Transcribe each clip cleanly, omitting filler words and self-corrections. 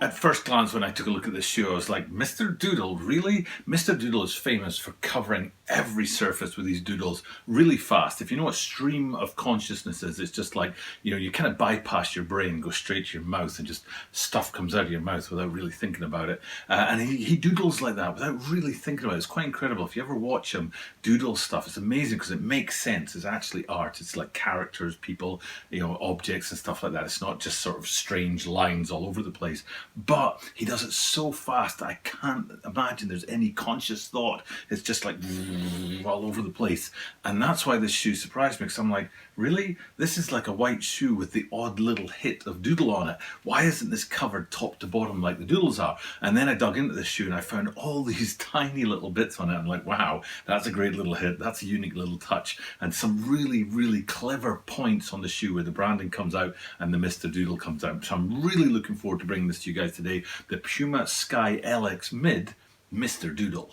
At first glance, when I took a look at this shoe, I was like, Mr. Doodle, really? Mr. Doodle is famous for covering every surface with these doodles really fast. If you know what stream of consciousness is, it's just like, you kind of bypass your brain, go straight to your mouth, and just stuff comes out of your mouth without really thinking about it. And he doodles like that without really thinking about it. It's quite incredible. If you ever watch him doodle stuff, it's amazing because it makes sense. It's actually art. It's like characters, people, objects and stuff like that. It's not just sort of strange lines all over the place. But he does it so fast that I can't imagine there's any conscious thought. It's just like all over the place. And that's why this shoe surprised me, because I'm like, really? This is like a white shoe with the odd little hit of doodle on it. Why isn't this covered top to bottom like the doodles are? And then I dug into this shoe and I found all these tiny little bits on it. I'm like, wow, that's a great little hit. That's a unique little touch. And some really, really clever points on the shoe where the branding comes out and the Mr. Doodle comes out. So I'm really looking forward to bringing this to you guys today. The Puma Sky LX Mid Mr. Doodle.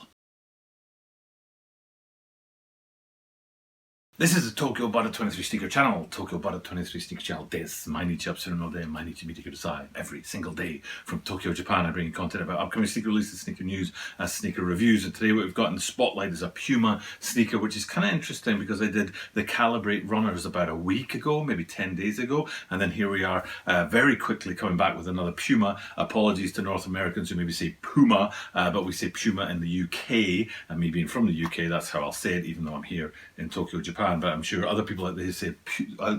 This is the Tokyo Butter 23 Sneaker Channel. Tokyo Butter 23 Sneaker Channel desu. Mainichi upsurun no de, mainichi mite kudasai. Every single day from Tokyo, Japan, I bring you content about upcoming sneaker releases, sneaker news, and sneaker reviews. And today what we've got in the spotlight is a Puma sneaker, which is kind of interesting because I did the Calibrate runners about a week ago, maybe 10 days ago. And then here we are very quickly coming back with another Puma. Apologies to North Americans who maybe say Puma, but we say Puma in the UK. And me being from the UK, that's how I'll say it, even though I'm here in Tokyo, Japan. But I'm sure other people out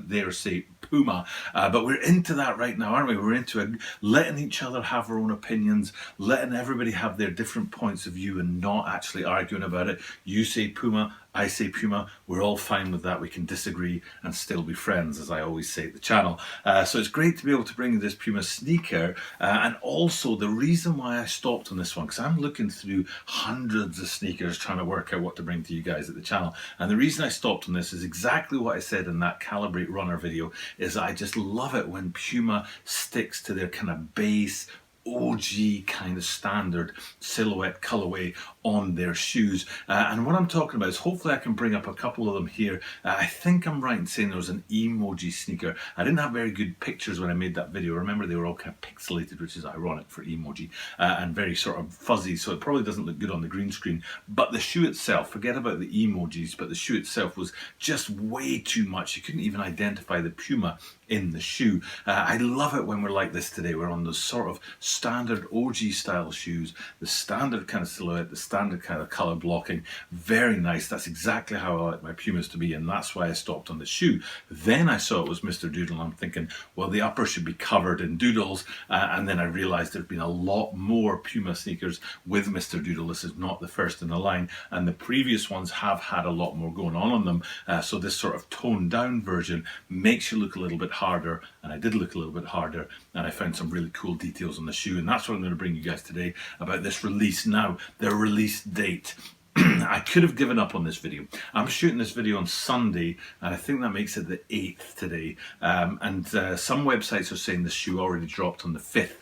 there say Puma. But we're into that right now, aren't we? We're into letting each other have our own opinions, letting everybody have their different points of view and not actually arguing about it. You say Puma, I say Puma, we're all fine with that. We can disagree and still be friends, as I always say at the channel. So it's great to be able to bring this Puma sneaker. And also the reason why I stopped on this one, because I'm looking through hundreds of sneakers trying to work out what to bring to you guys at the channel. And the reason I stopped on this is exactly what I said in that Calibrate Runner video, is I just love it when Puma sticks to their kind of base, OG kind of standard silhouette colorway on their shoes. And what I'm talking about is, hopefully I can bring up a couple of them here. I think I'm right in saying there was an emoji sneaker. I didn't have very good pictures when I made that video. Remember, they were all kind of pixelated, which is ironic for emoji, and very sort of fuzzy, so it probably doesn't look good on the green screen. But the shoe itself, forget about the emojis, but the shoe itself was just way too much. You couldn't even identify the Puma in the shoe. I love it when we're like this today. We're on those sort of standard OG style shoes, the standard kind of silhouette, the standard kind of color blocking. Very nice. That's exactly how I like my Pumas to be, and that's why I stopped on the shoe. Then I saw it was Mr. Doodle, and I'm thinking, well, the upper should be covered in doodles, and then I realized there'd been a lot more Puma sneakers with Mr. Doodle. This is not the first in the line, and the previous ones have had a lot more going on them. So this sort of toned down version makes you look a little bit harder, and I did look a little bit harder, and I found some really cool details on the shoe, and that's what I'm going to bring you guys today about this release. Now, the release date. I could have given up on this video. I'm shooting this video on Sunday, and I think that makes it the 8th today, and some websites are saying the shoe already dropped on the 5th.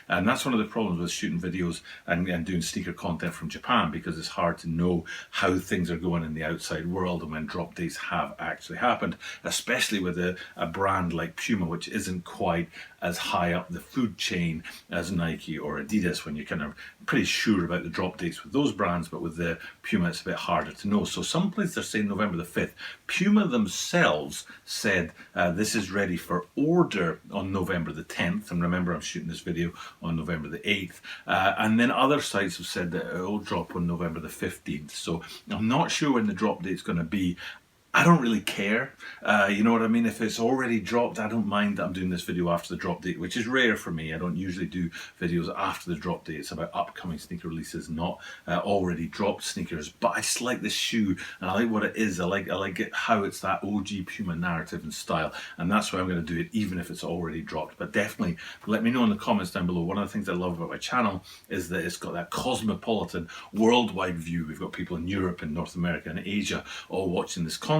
And that's one of the problems with shooting videos and doing sneaker content from Japan, because it's hard to know how things are going in the outside world and when drop dates have actually happened, especially with a brand like Puma, which isn't quite as high up the food chain as Nike or Adidas, when you're kind of pretty sure about the drop dates with those brands, but with the Puma it's a bit harder to know. So some places are saying November the 5th. Puma themselves said this is ready for order on November the 10th, and remember I'm shooting this video on November the 8th, and then other sites have said that it will drop on November the 15th. So I'm not sure when the drop date is going to be. I don't really care, you know what I mean? If it's already dropped, I don't mind that I'm doing this video after the drop date, which is rare for me. I don't usually do videos after the drop date. It's about upcoming sneaker releases, not already dropped sneakers. But I just like this shoe, and I like what it is. I like it how it's that OG Puma narrative and style, and that's why I'm going to do it, even if it's already dropped. But definitely let me know in the comments down below. One of the things I love about my channel is that it's got that cosmopolitan worldwide view. We've got people in Europe and North America and Asia all watching this content.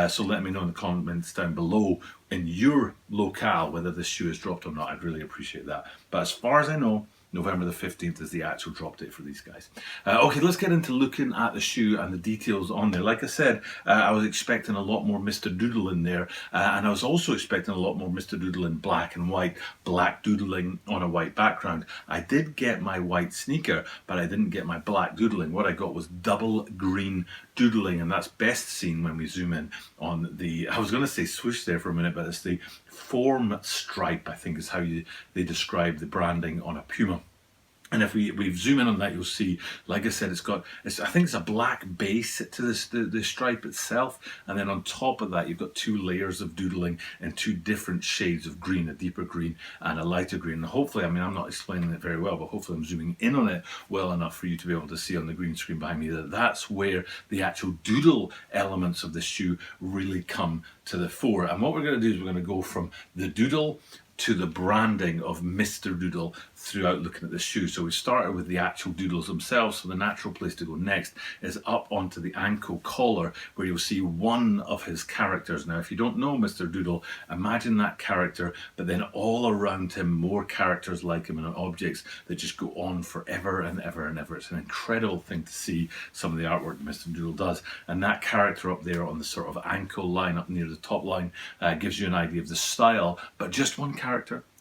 So let me know in the comments down below in your locale whether this shoe is dropped or not. I'd really appreciate that. But as far as I know, November the 15th is the actual drop date for these guys. Okay, let's get into looking at the shoe and the details on there. Like I said, I was expecting a lot more Mr. Doodle in there, and I was also expecting a lot more Mr. Doodle in black and white, black doodling on a white background. I did get my white sneaker, but I didn't get my black doodling. What I got was double green doodling, and that's best seen when we zoom in on the, I was going to say swoosh there for a minute, but it's the form stripe, I think is how they describe the branding on a Puma. And if we zoom in on that, you'll see, like I said, I think it's a black base to the stripe itself. And then on top of that, you've got two layers of doodling and two different shades of green, a deeper green and a lighter green. And hopefully, I mean, I'm not explaining it very well, but hopefully I'm zooming in on it well enough for you to be able to see on the green screen behind me that that's where the actual doodle elements of the shoe really come to the fore. And what we're going to do is we're going to go from the doodle to the branding of Mr. Doodle throughout looking at the shoe. So we started with the actual doodles themselves, so the natural place to go next is up onto the ankle collar, where you'll see one of his characters. Now, if you don't know Mr. Doodle, imagine that character, but then all around him more characters like him and objects that just go on forever and ever and ever. It's an incredible thing to see some of the artwork Mr. Doodle does, and that character up there on the sort of ankle line up near the top line gives you an idea of the style, but just one character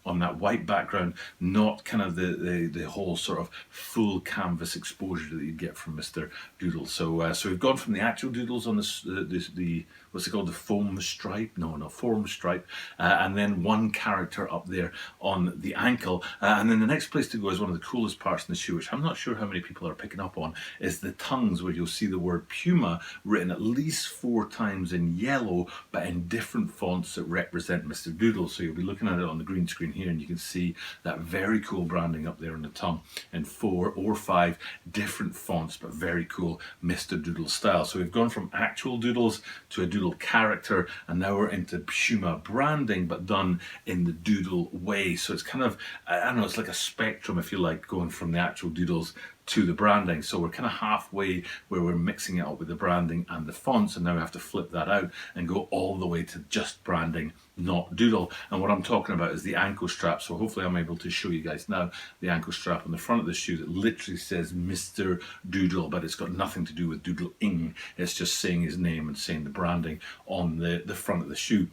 on that white background, not kind of the whole sort of full canvas exposure that you'd get from Mr. Doodle. So we've gone from the actual doodles on the what's it called, the foam stripe? No, form stripe, and then one character up there on the ankle, and then the next place to go is one of the coolest parts in the shoe, which I'm not sure how many people are picking up on, is the tongues, where you'll see the word Puma written at least 4 times in yellow, but in different fonts that represent Mr. Doodle. So you'll be looking at it on the green screen here, and you can see that very cool branding up there on the tongue in 4 or 5 different fonts, but very cool Mr. Doodle style. So we've gone from actual doodles to a Doodle character, and now we're into Puma branding, but done in the Doodle way. So it's kind of, I don't know, it's like a spectrum, if you like, going from the actual doodles to the branding. So we're kind of halfway where we're mixing it up with the branding and the fonts, and now we have to flip that out and go all the way to just branding, not doodle. And what I'm talking about is the ankle strap. So hopefully I'm able to show you guys now the ankle strap on the front of the shoe that literally says Mr. Doodle, but it's got nothing to do with doodling. It's just saying his name and saying the branding on the front of the shoe.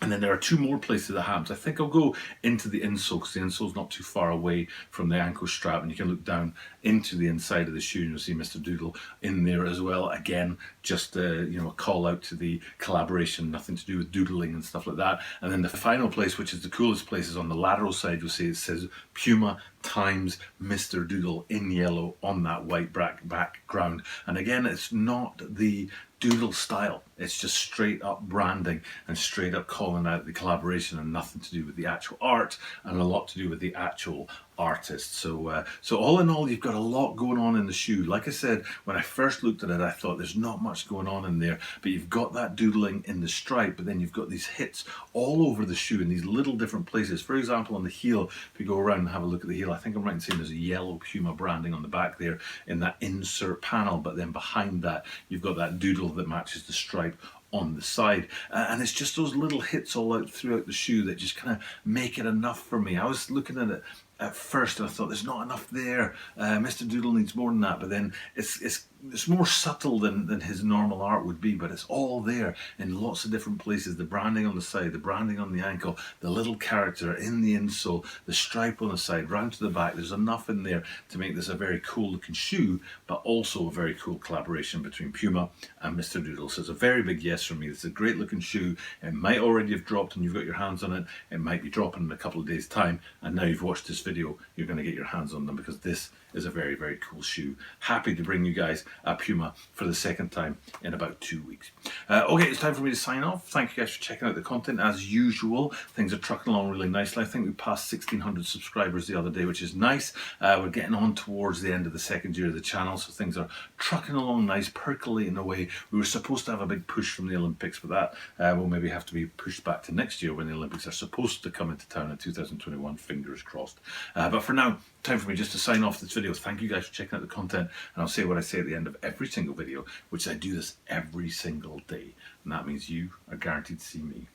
And then there are 2 more places that happens. I think I'll go into the insole, because the insole's not too far away from the ankle strap, and you can look down into the inside of the shoe and you'll see Mr. Doodle in there as well. Again, just a call out to the collaboration, nothing to do with doodling and stuff like that. And then the final place, which is the coolest place, is on the lateral side. You'll see it says Puma times Mr. Doodle in yellow on that white background. And again, it's not the Doodle style, it's just straight up branding and straight up calling out the collaboration, and nothing to do with the actual art, and a lot to do with the actual artist. So all in all, you've got a lot going on in the shoe. Like I said, when I first looked at it, I thought there's not much going on in there, but you've got that doodling in the stripe, but then you've got these hits all over the shoe in these little different places. For example, on the heel, if you go around and have a look at the heel, I think I'm right in saying there's a yellow Puma branding on the back there in that insert panel, but then behind that you've got that doodle that matches the stripe on the side, and it's just those little hits all out throughout the shoe that just kind of make it enough for me. I was looking at it at first and I thought there's not enough there, Mr. Doodle needs more than that, but then it's more subtle than his normal art would be, but it's all there in lots of different places. The branding on the side, the branding on the ankle, the little character in the insole, the stripe on the side, round to the back. There's enough in there to make this a very cool looking shoe, but also a very cool collaboration between Puma and Mr. Doodle. So it's a very big yes from me. It's a great looking shoe. It might already have dropped and you've got your hands on it. It might be dropping in a couple of days time, and now you've watched this video, you're going to get your hands on them, because this is a very, very cool shoe. Happy to bring you guys a Puma for the second time in about 2 weeks. Okay, it's time for me to sign off. Thank you guys for checking out the content. As usual, things are trucking along really nicely. I think we passed 1,600 subscribers the other day, which is nice. We're getting on towards the end of the second year of the channel, so things are trucking along nice, percolating away. We were supposed to have a big push from the Olympics, but that will maybe have to be pushed back to next year when the Olympics are supposed to come into town in 2021, fingers crossed. But for now, time for me just to sign off this video. Thank you guys for checking out the content, and I'll say what I say at the end of every single video, which I do this every single day, and that means you are guaranteed to see me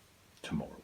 tomorrow.